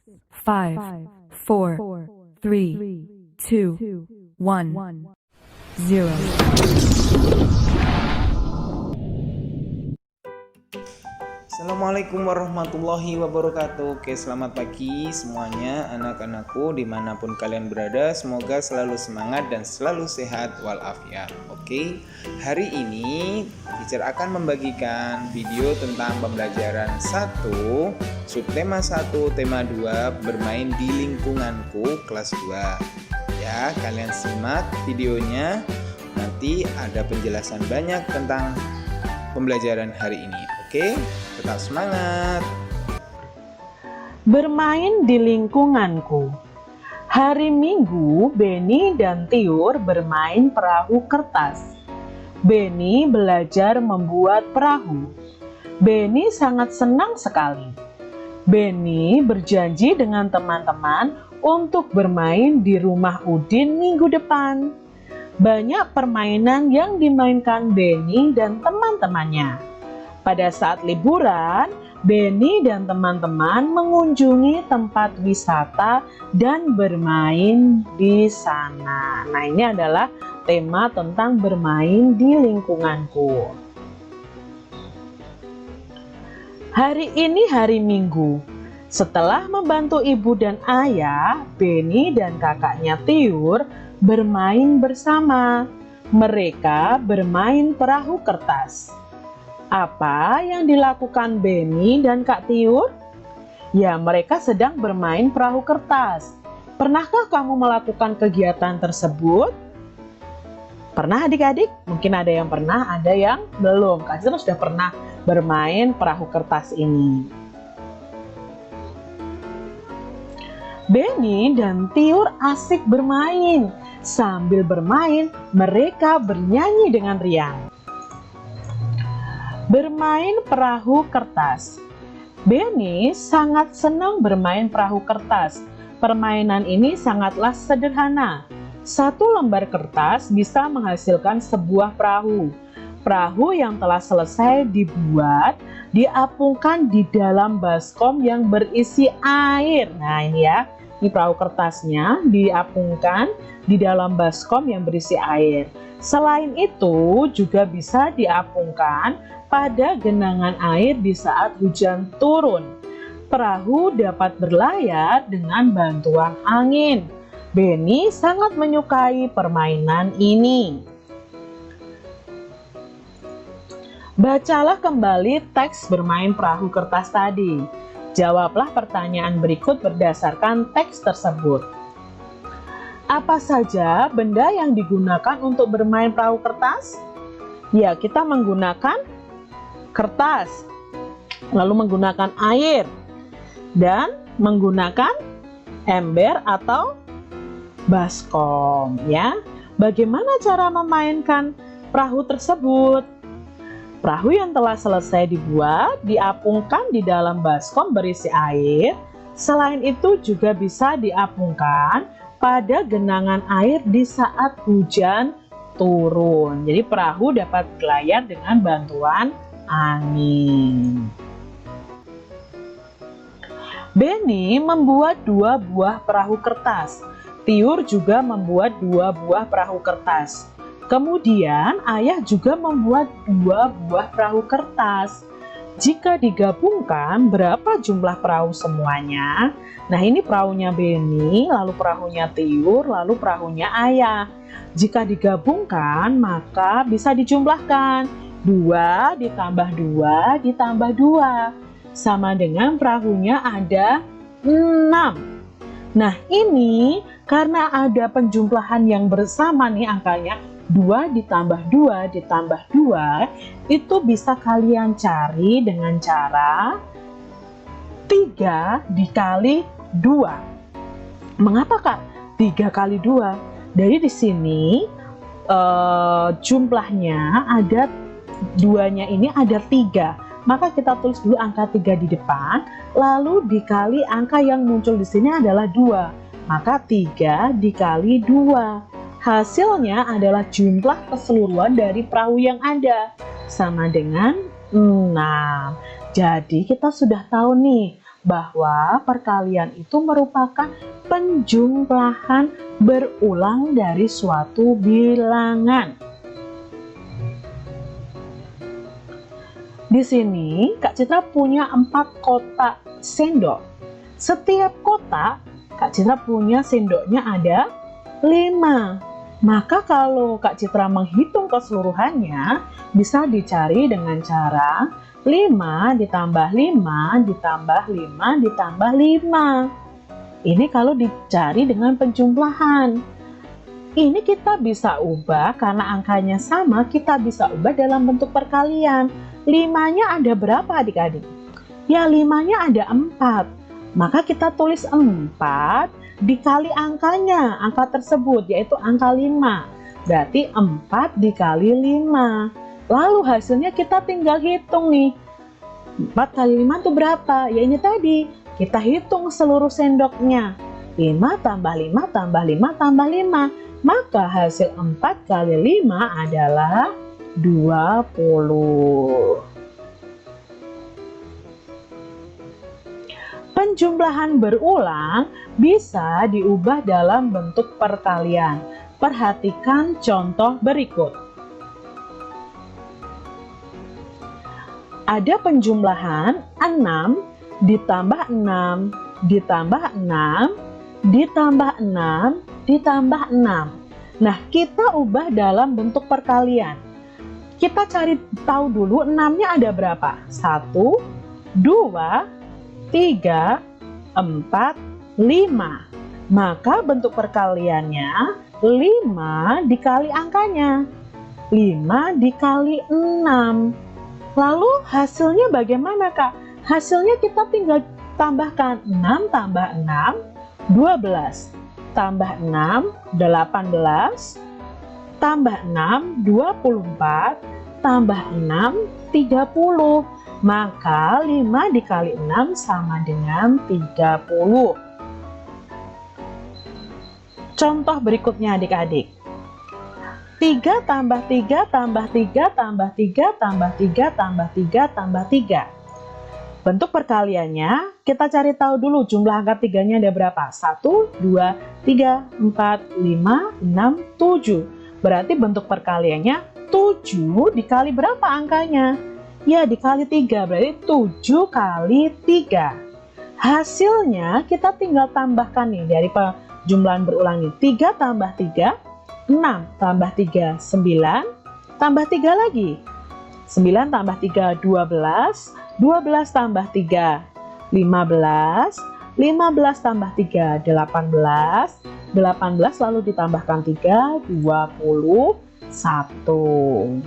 5, 4, 3, 2, 1, 0. Assalamualaikum warahmatullahi wabarakatuh. Oke, selamat pagi semuanya anak-anakku dimanapun kalian berada. Semoga selalu semangat dan selalu sehat walafiat. Oke, hari ini teacher akan membagikan video tentang pembelajaran 1, subtema 1, tema 2, bermain di lingkunganku kelas 2. Ya, kalian simak videonya. Nanti ada penjelasan banyak tentang pembelajaran hari ini. Oke, tetap semangat. Bermain di lingkunganku. Hari Minggu, Beni dan Tiur bermain perahu kertas. Beni belajar membuat perahu. Beni sangat senang sekali. Beni berjanji dengan teman-teman untuk bermain di rumah Udin minggu depan. Banyak permainan yang dimainkan Beni dan teman-temannya. Pada saat liburan, Beni dan teman-teman mengunjungi tempat wisata dan bermain di sana. Nah, ini adalah tema tentang bermain di lingkunganku. Hari ini hari Minggu. Setelah membantu ibu dan ayah, Beni dan kakaknya Tiur bermain bersama. Mereka bermain perahu kertas. Apa yang dilakukan Beni dan Kak Tiur? Ya, mereka sedang bermain perahu kertas. Pernahkah kamu melakukan kegiatan tersebut? Pernah adik-adik? Mungkin ada yang pernah, ada yang belum. Kak Tiur sudah pernah bermain perahu kertas ini. Beni dan Tiur asik bermain. Sambil bermain, mereka bernyanyi dengan riang. Bermain perahu kertas. Beni sangat senang bermain perahu kertas. Permainan ini sangatlah sederhana. Satu lembar kertas bisa menghasilkan sebuah perahu. Perahu yang telah selesai dibuat diapungkan di dalam baskom yang berisi air. Nah, ini ya, ini perahu kertasnya diapungkan di dalam baskom yang berisi air. Selain itu juga bisa diapungkan pada genangan air di saat hujan turun. Perahu dapat berlayar dengan bantuan angin. Beni sangat menyukai permainan ini. Bacalah kembali teks bermain perahu kertas tadi. Jawablah pertanyaan berikut berdasarkan teks tersebut. Apa saja benda yang digunakan untuk bermain perahu kertas? Ya, kita menggunakan kertas, lalu menggunakan air, dan menggunakan ember atau baskom. Ya, bagaimana cara memainkan perahu tersebut? Perahu yang telah selesai dibuat diapungkan di dalam baskom berisi air. Selain itu juga bisa diapungkan pada genangan air di saat hujan turun. Jadi perahu dapat berlayar dengan bantuan angin. Beni membuat 2 buah perahu kertas. Tiur juga membuat 2 buah perahu kertas. Kemudian ayah juga membuat 2 buah perahu kertas. Jika digabungkan, berapa jumlah perahu semuanya? Nah, ini perahunya Beni, lalu perahunya Tiur, lalu perahunya ayah. Jika digabungkan, maka bisa dijumlahkan. 2 ditambah 2 ditambah 2 sama dengan perahunya ada 6. Nah, ini karena ada penjumlahan yang bersama nih angkanya 2 ditambah 2 ditambah 2, itu bisa kalian cari dengan cara 3 dikali 2. Mengapa Kak 3 kali 2? Dari di sini jumlahnya ada 2-nya ini ada 3. Maka kita tulis dulu angka 3 di depan, lalu dikali angka yang muncul di sini adalah 2. Maka 3 dikali 2. Hasilnya adalah jumlah keseluruhan dari perahu yang ada, sama dengan 6. Jadi kita sudah tahu nih bahwa perkalian itu merupakan penjumlahan berulang dari suatu bilangan. Di sini Kak Citra punya 4 kotak sendok. Setiap kotak Kak Citra punya sendoknya ada 5. Maka kalau Kak Citra menghitung keseluruhannya, bisa dicari dengan cara 5 ditambah 5 ditambah 5 ditambah 5. Ini kalau dicari dengan penjumlahan. Ini kita bisa ubah karena angkanya sama, kita bisa ubah dalam bentuk perkalian. 5-nya ada berapa adik-adik? Ya 5-nya ada 4. Maka kita tulis 4 dikali angkanya, angka tersebut yaitu angka 5. Berarti 4 dikali 5. Lalu hasilnya kita tinggal hitung nih. 4 kali 5 itu berapa? Ya ini tadi, kita hitung seluruh sendoknya. 5 tambah 5 tambah 5 tambah 5. Maka hasil 4 kali 5 adalah 20. Penjumlahan berulang bisa diubah dalam bentuk perkalian. Perhatikan contoh berikut. Ada penjumlahan 6 ditambah 6 ditambah 6 ditambah 6 ditambah 6. Nah, kita ubah dalam bentuk perkalian. Kita cari tahu dulu 6-nya ada berapa? 1, 2, 3, 4, 5. Maka bentuk perkaliannya 5 dikali angkanya. 5 dikali 6. Lalu hasilnya bagaimana, Kak? Hasilnya kita tinggal tambahkan 6 tambah 6, 12. Tambah 6, 18. Tambah 6, 24. Tambah 6, 30. Maka 5 dikali 6 sama dengan 30. Contoh berikutnya adik-adik. 3 tambah 3 tambah 3 tambah 3 tambah 3 tambah 3 tambah 3. Bentuk perkaliannya kita cari tahu dulu jumlah angka 3-nya ada berapa? 1, 2, 3, 4, 5, 6, 7. Berarti bentuk perkaliannya 7 dikali berapa angkanya? Ya dikali 3, berarti 7 kali 3. Hasilnya kita tinggal tambahkan nih dari penjumlahan berulang nih. 3 tambah 3, 6 tambah 3, 9. Tambah 3 lagi. 9 tambah 3, 12. 12 tambah 3, 15. 15 tambah 3, 18. 18 lalu ditambahkan 3, 21.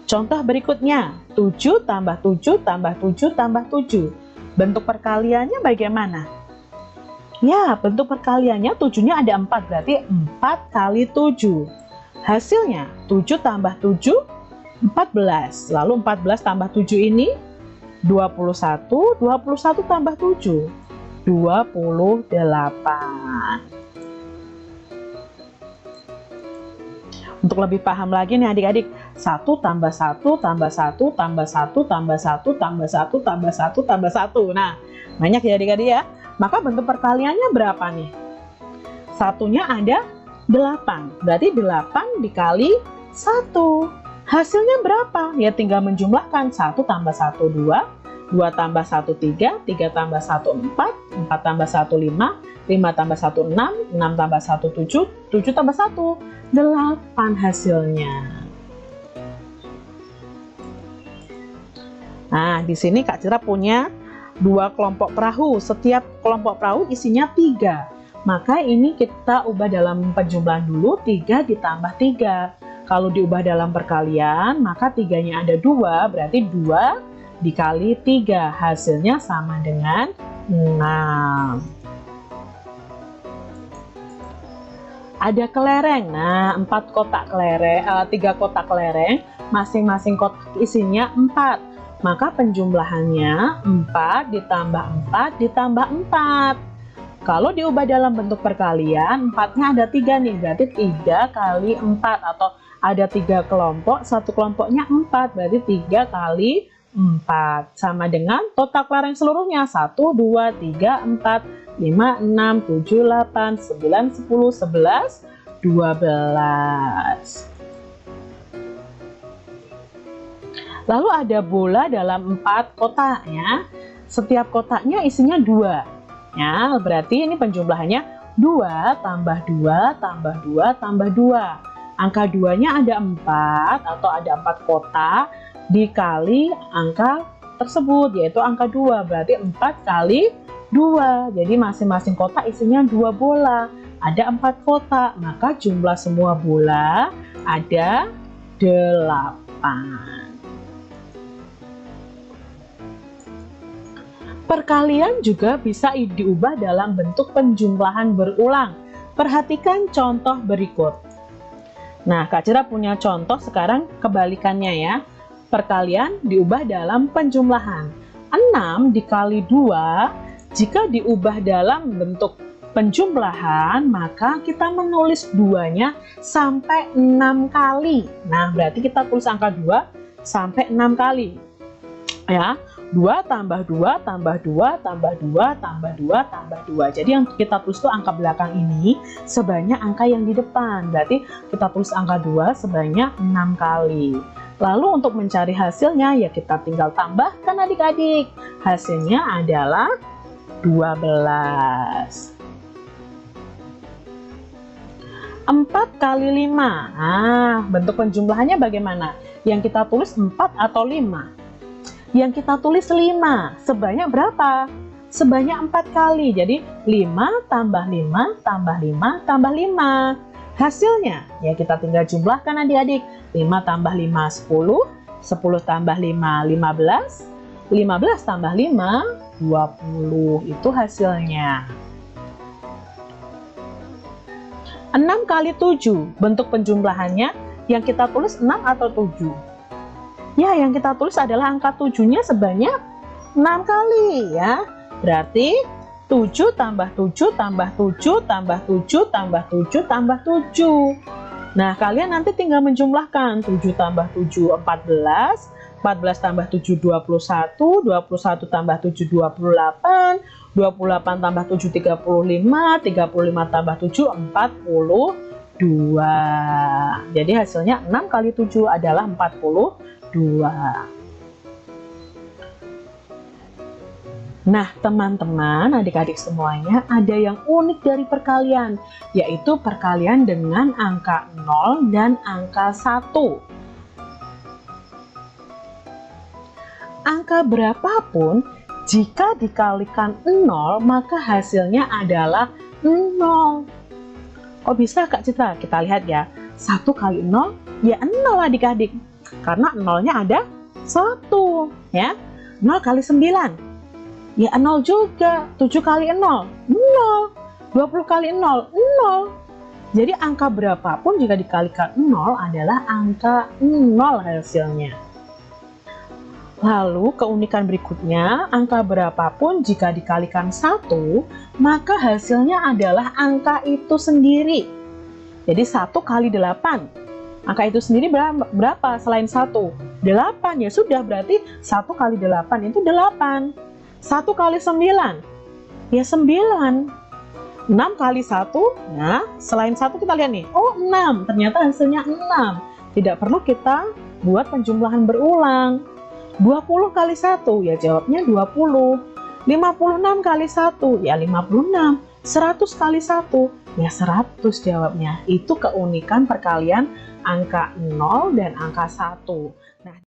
Contoh berikutnya, 7 tambah 7 tambah 7 tambah 7. Bentuk perkaliannya bagaimana? Ya, bentuk perkaliannya 7-nya ada 4, berarti 4 kali 7. Hasilnya 7 tambah 7, 14. Lalu 14 tambah 7 ini 21, 21 tambah 7, 28. Untuk lebih paham lagi nih adik-adik, 1 tambah 1 tambah 1 tambah 1 tambah 1 tambah 1 tambah 1 tambah 1. Nah, banyak ya adik-adik ya. Maka bentuk perkaliannya berapa nih? Satunya ada 8. Berarti 8 dikali 1. Hasilnya berapa? Ya tinggal menjumlahkan. 1 tambah 1, 2. 2 tambah 1, 3. 3 tambah 1, 4. 4 tambah 1, 5. 5 tambah 1, 6. 6 tambah 1, 7. 7 tambah 1, 8 hasilnya. Nah, di sini Kak Citra punya 2 kelompok perahu. Setiap kelompok perahu isinya 3. Maka ini kita ubah dalam penjumlahan dulu, 3 ditambah 3. Kalau diubah dalam perkalian, maka 3-nya ada 2, berarti 2 dikali 3. Hasilnya sama dengan 6. Ada kelereng. Nah, 4 kotak kelereng, 3 kotak kelereng, masing-masing kotak isinya 4. Maka penjumlahannya 4 ditambah 4 ditambah 4. Kalau diubah dalam bentuk perkalian, 4-nya ada 3 nih, berarti 3 kali 4. Atau ada 3 kelompok, satu kelompoknya 4, berarti 3 kali 4. Sama dengan total keluaran seluruhnya. 1, 2, 3, 4, 5, 6, 7, 8, 9, 10, 11, 12. Lalu ada bola dalam 4 kotak ya. Setiap kotaknya isinya 2. Ya, berarti ini penjumlahannya 2 tambah 2 tambah 2 tambah 2. Angka 2-nya ada 4 atau ada 4 kotak dikali angka tersebut, yaitu angka 2. Berarti 4 kali 2. Jadi masing-masing kotak isinya 2 bola. Ada 4 kotak, maka jumlah semua bola ada 8. Perkalian juga bisa diubah dalam bentuk penjumlahan berulang. Perhatikan contoh berikut. Nah, Kak Cira punya contoh sekarang kebalikannya ya. Perkalian diubah dalam penjumlahan. 6 dikali 2, jika diubah dalam bentuk penjumlahan, maka kita menulis 2-nya sampai 6 kali. Nah, berarti kita tulis angka 2 sampai 6 kali. Ya, 2 tambah 2 tambah 2 tambah 2 tambah 2 tambah 2. Jadi yang kita tulis itu angka belakang ini sebanyak angka yang di depan. Berarti kita tulis angka 2 sebanyak 6 kali. Lalu untuk mencari hasilnya ya kita tinggal tambahkan adik-adik. Hasilnya adalah 12. 4 kali 5. Nah, bentuk penjumlahannya bagaimana? Yang kita tulis 4 atau 5? Yang kita tulis 5. Sebanyak berapa? Sebanyak 4 kali. Jadi 5 tambah 5 tambah 5 tambah 5. Hasilnya ya kita tinggal jumlahkan adik-adik. 5 tambah 5 10, 10 tambah 5 15, 15 tambah 5 20. Itu hasilnya. 6 kali 7. Bentuk penjumlahannya yang kita tulis 6 atau 7? Ya, yang kita tulis adalah angka 7-nya sebanyak 6 kali ya. Berarti 7 tambah 7 tambah 7 tambah 7 tambah 7 tambah 7. Nah, kalian nanti tinggal menjumlahkan. 7 tambah 7 14, 14 tambah 7 21, 21 tambah 7 28, 28 tambah 7 35, 35 tambah 7 42. Jadi hasilnya 6 kali 7 adalah 42. Nah, teman-teman, adik-adik semuanya, ada yang unik dari perkalian, yaitu perkalian dengan angka 0 dan angka 1. Angka berapapun, jika dikalikan 0, maka hasilnya adalah 0. Kok bisa, Kak Citra? Kita lihat ya. 1 kali 0, ya 0 adik-adik. Karena 0-nya ada 1. Ya. 0 kali 9. Ya 0 juga. 7 kali 0, 0. 20 kali 0, 0. Jadi angka berapapun jika dikalikan 0 adalah angka 0 hasilnya. Lalu keunikan berikutnya, angka berapapun jika dikalikan 1, maka hasilnya adalah angka itu sendiri. Jadi 1 kali 8. Angka itu sendiri berapa selain 1? 8. Ya sudah, berarti 1 kali 8 itu 8. 1 kali 9, ya 9. 6 kali 1, nah selain 1 kita lihat nih, oh 6, ternyata hasilnya 6. Tidak perlu kita buat penjumlahan berulang. 20 kali 1, ya jawabnya 20. 56 kali 1, ya 56. 100 kali 1, ya 100 jawabnya. Itu keunikan perkalian angka 0 dan angka 1. Nah,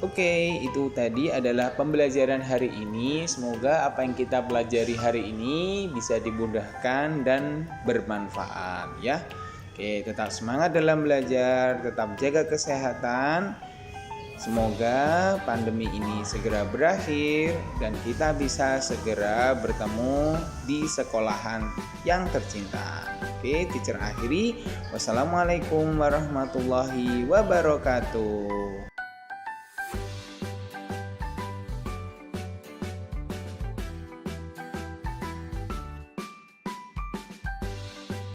Oke, itu tadi adalah pembelajaran hari ini. Semoga apa yang kita pelajari hari ini bisa dimudahkan dan bermanfaat ya. Oke, tetap semangat dalam belajar, tetap jaga kesehatan. Semoga pandemi ini segera berakhir dan kita bisa segera bertemu di sekolahan yang tercinta. Oke, teacher akhiri. Wassalamualaikum warahmatullahi wabarakatuh.